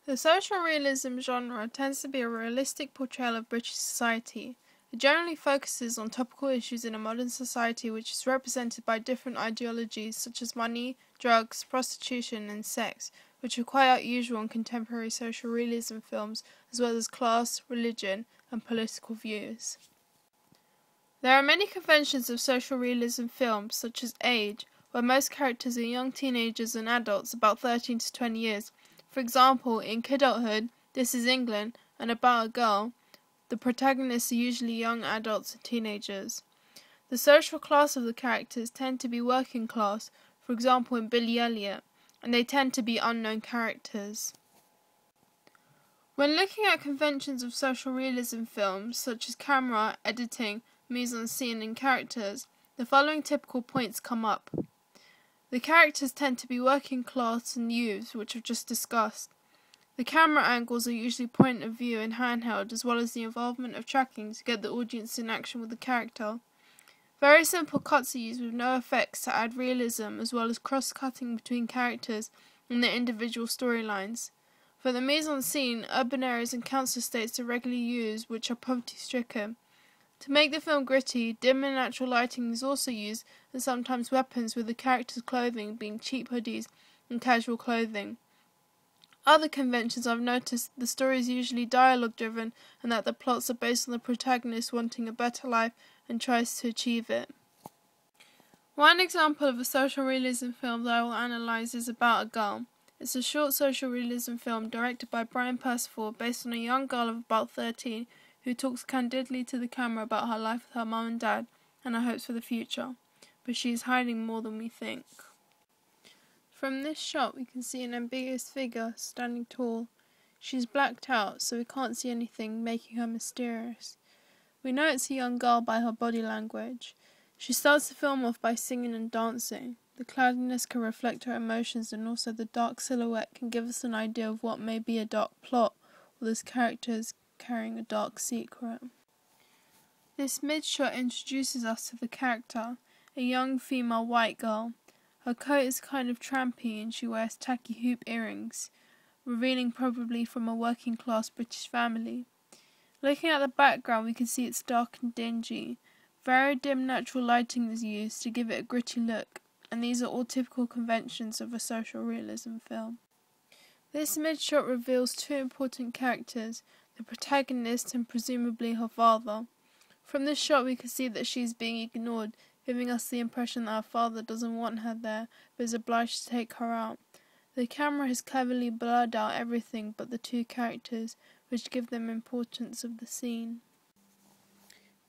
The social realism genre tends to be a realistic portrayal of British society. It generally focuses on topical issues in a modern society which is represented by different ideologies such as money, drugs, prostitution and sex, which are quite unusual in contemporary social realism films, as well as class, religion and political views. There are many conventions of social realism films, such as age, where most characters are young teenagers and adults about 13 to 20 years. For example, in Kidulthood, This Is England, and About a Girl, the protagonists are usually young adults and teenagers. The social class of the characters tend to be working class, for example in Billy Elliot, and they tend to be unknown characters. When looking at conventions of social realism films, such as camera, editing, mise-en-scene and characters, the following typical points come up. The characters tend to be working class and youths, which I've just discussed. The camera angles are usually point of view and handheld, as well as the involvement of tracking to get the audience in action with the character. Very simple cuts are used with no effects to add realism, as well as cross-cutting between characters and their individual storylines. For the mise-en-scene, urban areas and council estates are regularly used, which are poverty-stricken. To make the film gritty, dim and natural lighting is also used, and sometimes weapons, with the characters' clothing being cheap hoodies and casual clothing. Other conventions I've noticed the story is usually dialogue-driven and that the plots are based on the protagonist wanting a better life and tries to achieve it. One example of a social realism film that I will analyse is About a Girl. It's a short social realism film directed by Brian Percival based on a young girl of about 13 who talks candidly to the camera about her life with her mum and dad and her hopes for the future, but she is hiding more than we think. From this shot we can see an ambiguous figure standing tall. She's blacked out so we can't see anything, making her mysterious. We know it's a young girl by her body language. She starts the film off by singing and dancing. The cloudiness can reflect her emotions, and also the dark silhouette can give us an idea of what may be a dark plot, or this character is carrying a dark secret. This mid-shot introduces us to the character, a young female white girl. Her coat is kind of trampy and she wears tacky hoop earrings, revealing probably from a working class British family. Looking at the background we can see it's dark and dingy. Very dim natural lighting is used to give it a gritty look, and these are all typical conventions of a social realism film. This mid-shot reveals two important characters, the protagonist and presumably her father. From this shot we can see that she is being ignored, giving us the impression that her father doesn't want her there, but is obliged to take her out. The camera has cleverly blurred out everything but the two characters, which give them importance of the scene.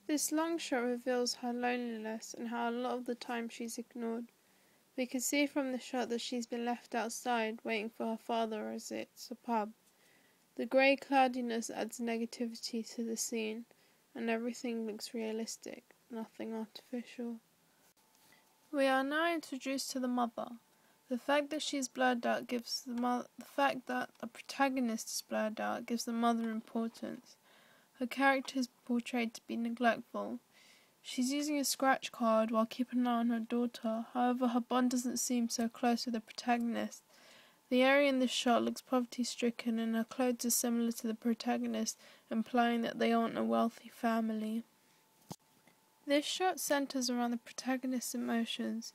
This long shot reveals her loneliness and how a lot of the time she's ignored. We can see from the shot that she's been left outside, waiting for her father as it's a pub. The grey cloudiness adds negativity to the scene, and everything looks realistic, nothing artificial. We are now introduced to the mother. The fact that she's blurred out gives the fact that the protagonist is blurred out gives the mother importance. Her character is portrayed to be neglectful. She's using a scratch card while keeping an eye on her daughter. However, her bond doesn't seem so close with the protagonist. The area in this shot looks poverty-stricken and her clothes are similar to the protagonist, implying that they aren't a wealthy family. This shot centers around the protagonist's emotions.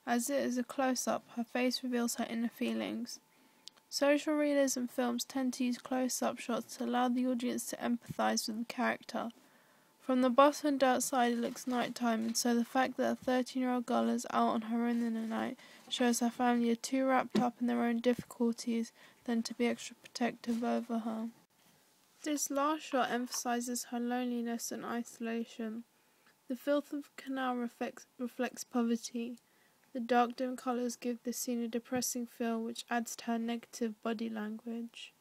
As it is a close-up, her face reveals her inner feelings. Social realism films tend to use close-up shots to allow the audience to empathise with the character. From the bottomed outside it looks nighttime, and so the fact that a 13-year-old girl is out on her own in the night shows her family are too wrapped up in their own difficulties than to be extra protective over her. This last shot emphasises her loneliness and isolation. The filth of the canal reflects poverty. The dark dim colours give the scene a depressing feel, which adds to her negative body language.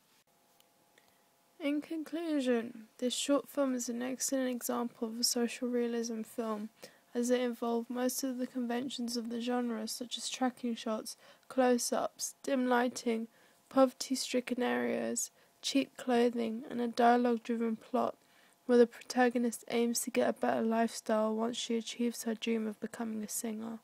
In conclusion, this short film is an excellent example of a social realism film, as it involved most of the conventions of the genre, such as tracking shots, close-ups, dim lighting, poverty-stricken areas, cheap clothing, and a dialogue-driven plot, where the protagonist aims to get a better lifestyle once she achieves her dream of becoming a singer.